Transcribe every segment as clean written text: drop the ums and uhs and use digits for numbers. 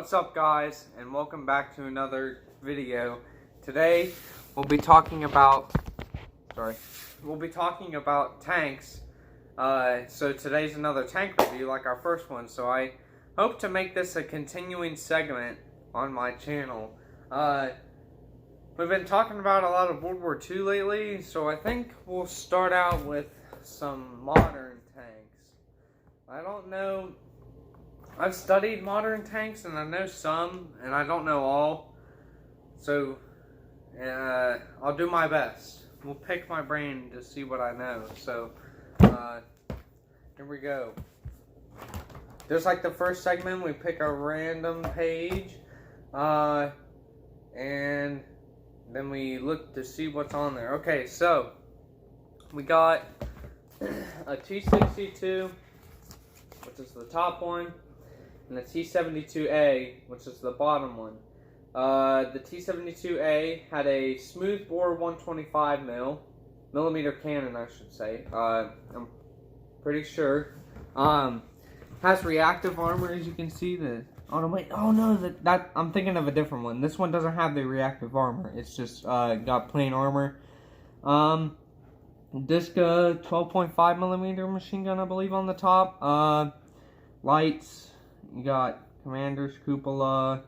What's up, guys, and welcome back to another video. Today we'll be talking about tanks. So today's another tank review like our first one, so I hope to make this a continuing segment on my channel. We've been talking about a lot of World War II lately, so I think we'll start out with some modern tanks. I don't know. I've studied modern tanks, and I know some, and I don't know all. So, I'll do my best. We'll pick my brain to see what I know. So, here we go. Just like the first segment, we pick a random page, and then we look to see what's on there. Okay, so, we got a T-62, which is the top one, and the T-72A, which is the bottom one. The T-72A had a smoothbore 125 millimeter cannon, I should say. I'm pretty sure. Has reactive armor, as you can see. I'm thinking of a different one. This one doesn't have the reactive armor. It's just got plain armor. Diska 12.5 millimeter machine gun, I believe, on the top. Lights. You got commander's cupola,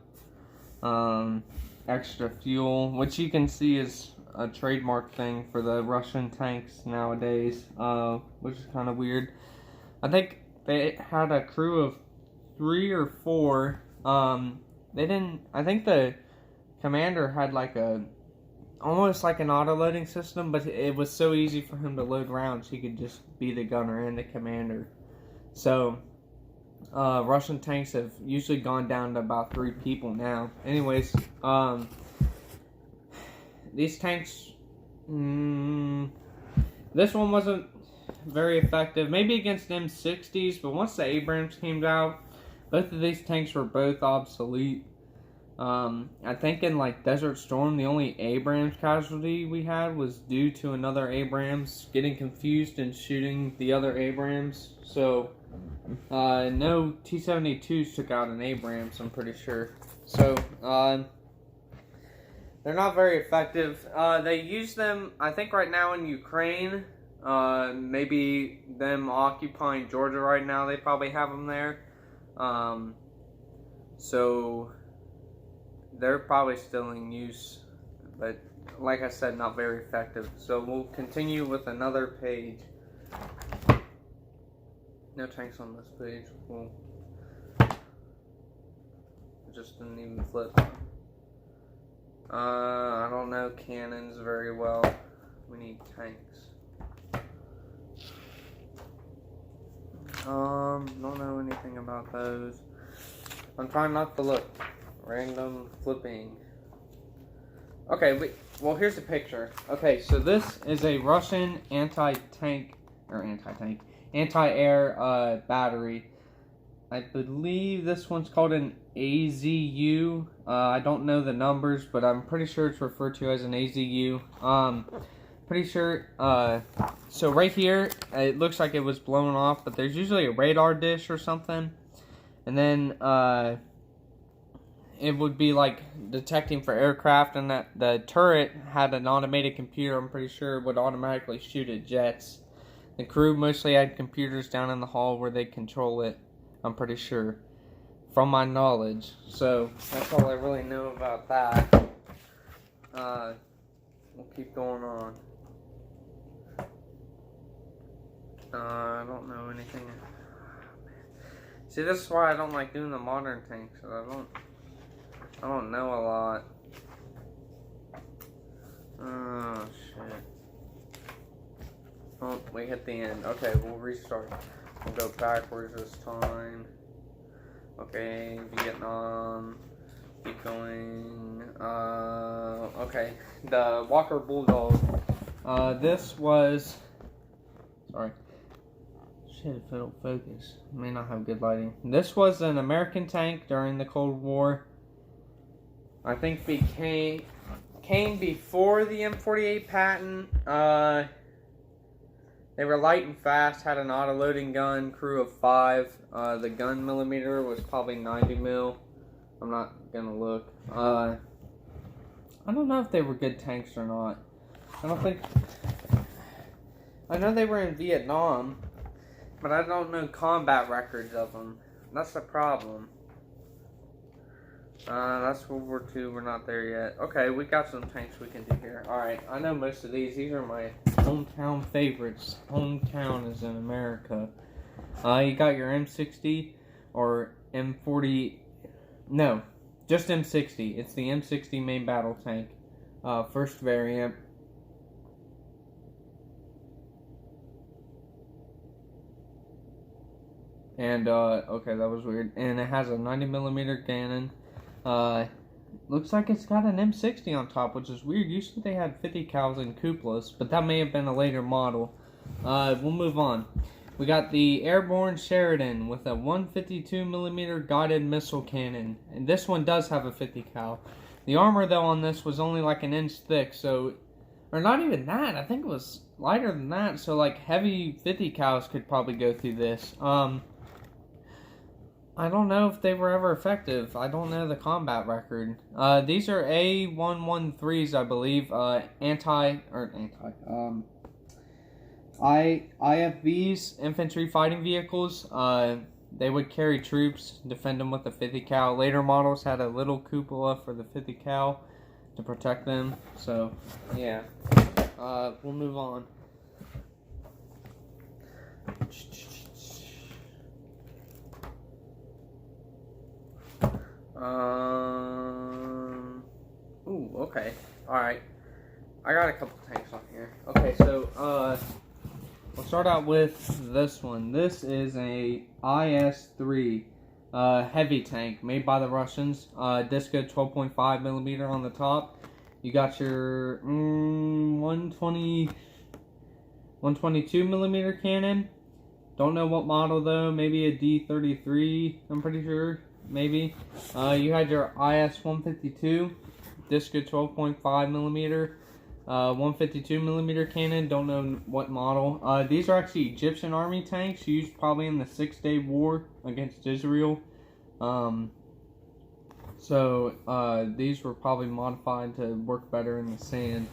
extra fuel, which you can see is a trademark thing for the Russian tanks nowadays, which is kind of weird. I think they had a crew of 3 or 4. I think the commander had almost like an auto-loading system, but it was so easy for him to load rounds, he could just be the gunner and the commander. So, Russian tanks have usually gone down to about 3 people now. Anyways, these tanks, this one wasn't very effective. Maybe against M60s, but once the Abrams came out, both of these tanks were both obsolete. I think in Desert Storm, the only Abrams casualty we had was due to another Abrams getting confused and shooting the other Abrams. So, no T-72s took out an Abrams, I'm pretty sure. So, they're not very effective. They use them, I think, right now in Ukraine. Maybe them occupying Georgia right now, they probably have them there. So, they're probably still in use. But, like I said, not very effective. So, we'll continue with another page. No tanks on this page. Cool. It just didn't even flip. I don't know cannons very well. We need tanks. Don't know anything about those. I'm trying not to look. Random flipping. Okay, well, here's the picture. Okay, so this is a Russian anti-air battery. I believe this one's called an AZU. I don't know the numbers, but I'm pretty sure it's referred to as an AZU. Pretty sure. So right here, it looks like it was blown off, but there's usually a radar dish or something, and then it would be detecting for aircraft, and that the turret had an automated computer. I'm pretty sure it would automatically shoot at jets. The crew mostly had computers down in the hall where they control it, I'm pretty sure, from my knowledge. So, that's all I really know about that. We'll keep going on. I don't know anything. See, this is why I don't like doing the modern tanks. I don't know a lot. Oh, shit. Oh, we hit the end. Okay, we'll restart. We'll go backwards this time. Okay, Vietnam. Keep going. Okay, the Walker Bulldog. This was... Sorry. Shit, if I don't focus. I may not have good lighting. This was an American tank during the Cold War. I think came before the M48 patent. They were light and fast, had an auto-loading gun, crew of 5. The gun millimeter was probably 90 mil. I'm not gonna look. I don't know if they were good tanks or not. I don't think... I know they were in Vietnam, but I don't know combat records of them. That's the problem. That's World War II. We're not there yet. Okay, we got some tanks we can do here. Alright, I know most of these. These are my hometown favorites. Hometown is in America. You got your M60 or M40. No, just M60. It's the M60 main battle tank. First variant. And, okay, that was weird. And it has a 90mm cannon. Looks like it's got an M60 on top, which is weird. Usually they had 50 cals and cupolas, but that may have been a later model. We'll move on. We got the Airborne Sheridan with a 152mm guided missile cannon. And this one does have a 50 cal. The armor, though, on this was only like an inch thick, so... Or not even that. I think it was lighter than that, so like heavy 50 cals could probably go through this. I don't know if they were ever effective. I don't know the combat record. These are A113s, I believe. IFVs, infantry fighting vehicles. They would carry troops, defend them with a 50 cal. Later models had a little cupola for the 50 cal to protect them. So, yeah. We'll move on. Ooh, okay. Alright. I got a couple tanks on here. Okay, so, we'll start out with this one. This is a IS-3 heavy tank made by the Russians. Disco 12.5mm on the top. You got your 122mm cannon. Don't know what model though. Maybe a D33, I'm pretty sure. Maybe. You had your IS-152, Disco 12.5mm, 152mm cannon, don't know what model. These are actually Egyptian army tanks used probably in the 6-Day War against Israel. These were probably modified to work better in the sand.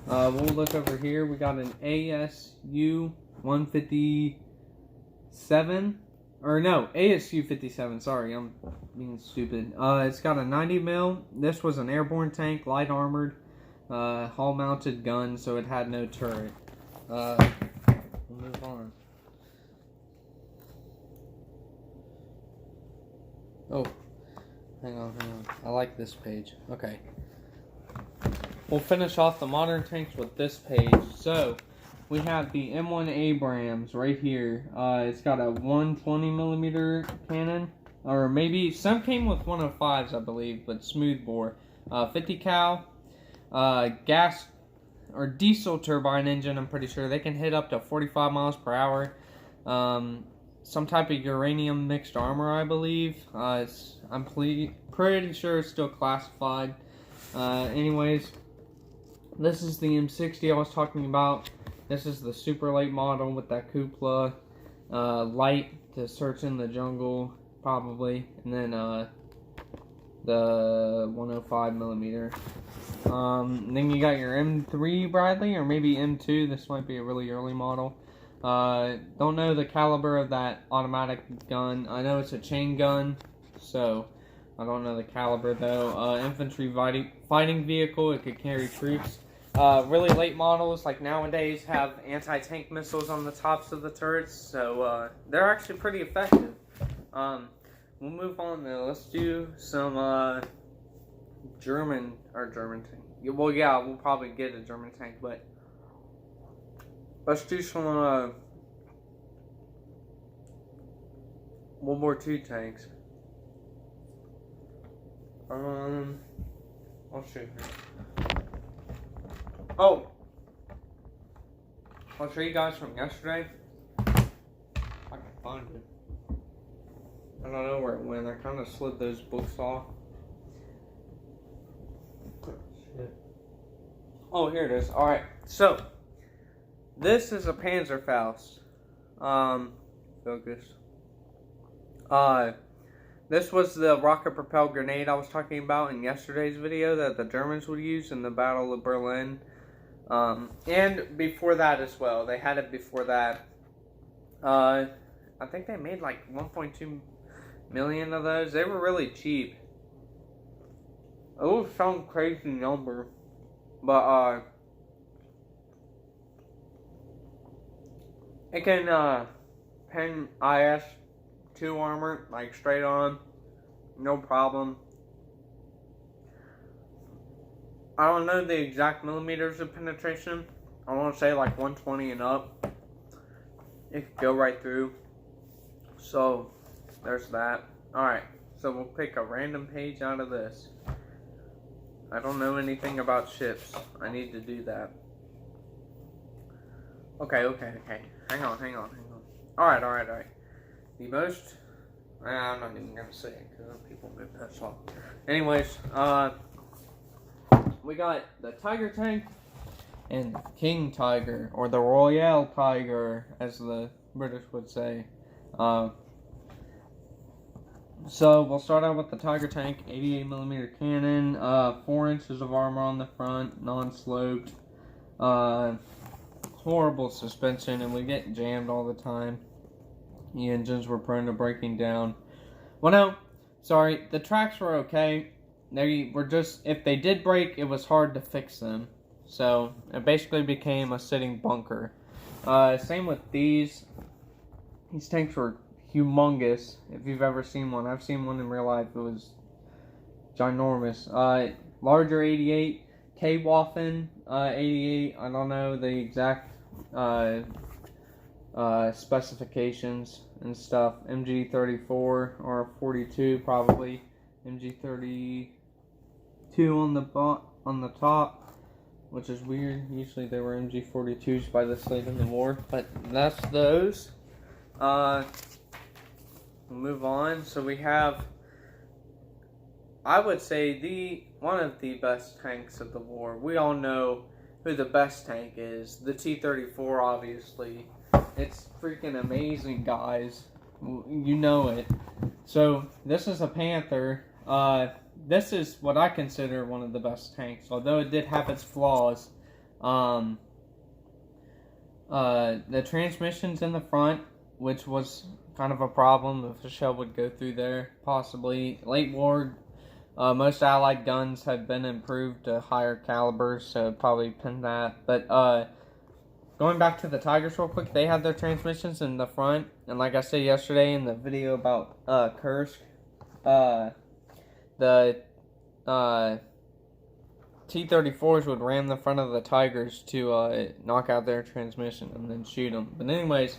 We'll look over here. We got an ASU 157. Or no, ASU 57, sorry, I'm being stupid. It's got a 90mm. This was an airborne tank, light armored, hull mounted gun, so it had no turret. We'll move on. Oh, hang on. I like this page. Okay. We'll finish off the modern tanks with this page. So, we have the M1 Abrams right here. It's got a 120mm cannon. Or maybe, some came with 105s, I believe, but smooth bore. 50 cal. Gas or diesel turbine engine, I'm pretty sure. They can hit up to 45 miles per hour. Some type of uranium mixed armor, I believe. I'm pretty sure it's still classified. Anyways, this is the M60 I was talking about. This is the super light model with that cupola, light to search in the jungle, probably, and then the 105mm. Then you got your M3 Bradley, or maybe M2. This might be a really early model. Don't know the caliber of that automatic gun. I know it's a chain gun, so I don't know the caliber though. Infantry fighting vehicle. It could carry troops. Really late models, like nowadays, have anti-tank missiles on the tops of the turrets, so they're actually pretty effective. We'll move on though. Let's do some German tank. Well, yeah, we'll probably get a German tank, but let's do some World War II tanks. I'll show you. Oh, I'll show you guys from yesterday. I can find it. I don't know where it went. I kind of slid those books off. Shit. Oh, here it is. Alright, so this is a Panzerfaust. Focus. This was the rocket-propelled grenade I was talking about in yesterday's video that the Germans would use in the Battle of Berlin. And before that as well. They had it before that. I think they made like 1.2 million of those. They were really cheap. It was some crazy number. But, it can, pen IS-2 armor, like straight on. No problem. I don't know the exact millimeters of penetration. I want to say like 120 and up. It could go right through. So, there's that. Alright, so we'll pick a random page out of this. I don't know anything about ships. I need to do that. Okay. Hang on. Alright. The most... I'm not even going to say it because people move that off. Anyways, we got the Tiger tank and King Tiger, or the Royale Tiger, as the British would say. So we'll start out with the Tiger tank, 88mm cannon, 4 inches of armor on the front, non-sloped, horrible suspension, and we get jammed all the time. The engines were prone to breaking down. Well, no, sorry, the tracks were okay. They were just, if they did break, it was hard to fix them. So, it basically became a sitting bunker. Same with these. These tanks were humongous, if you've ever seen one. I've seen one in real life. It was ginormous. Larger 88, K-Waffen 88. I don't know the exact specifications and stuff. MG34 or 42 probably. MG32 on the top, which is weird. Usually they were MG42s by this late in the war, but that's those. We'll move on. So we have, I would say, one of the best tanks of the war. We all know who the best tank is. The T-34, obviously. It's freaking amazing, guys. You know it. So, this is a Panther. This is what I consider one of the best tanks, although it did have its flaws. The transmission's in the front, which was kind of a problem if a shell would go through there, possibly. Late war, most Allied guns had been improved to higher calibers, so probably pinned that. But, going back to the Tigers real quick, they had their transmissions in the front, and like I said yesterday in the video about Kursk, the T-34s would ram the front of the Tigers to knock out their transmission and then shoot them. But anyways,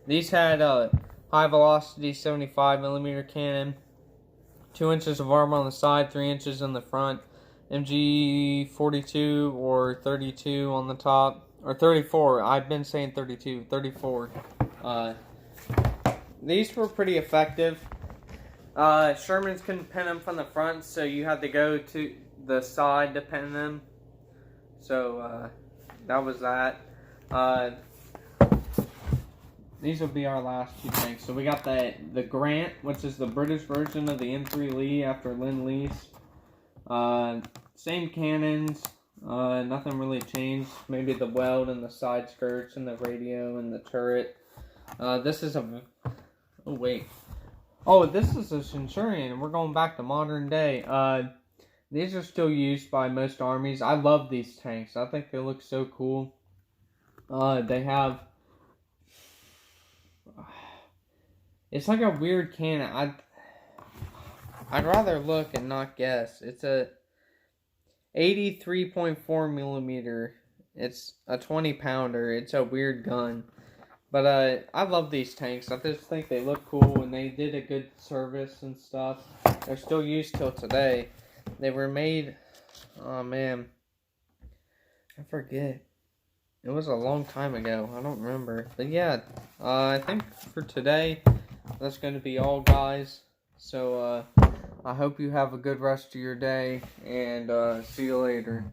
these had high velocity 75mm cannon, 2 inches of armor on the side, 3 inches in the front, MG42 or 32 on the top, or 34. I've been saying 32, 34. These were pretty effective. Shermans couldn't pin them from the front, so you had to go to the side to pin them. So, that was that. These will be our last two tanks. So we got the Grant, which is the British version of the M3 Lee after Lend-Lease. Same cannons. Nothing really changed. Maybe the weld and the side skirts and the radio and the turret. This is a... Oh, wait. Oh, this is a Centurion, and we're going back to modern day. These are still used by most armies. I love these tanks. I think they look so cool. They have... It's like a weird cannon. I'd rather look and not guess. It's a 83.4 millimeter. It's a 20-pounder. It's a weird gun. But I love these tanks. I just think they look cool, and they did a good service and stuff. They're still used till today. They were made... Oh, man. I forget. It was a long time ago. I don't remember. But yeah, I think for today, that's going to be all, guys. So, I hope you have a good rest of your day, and see you later.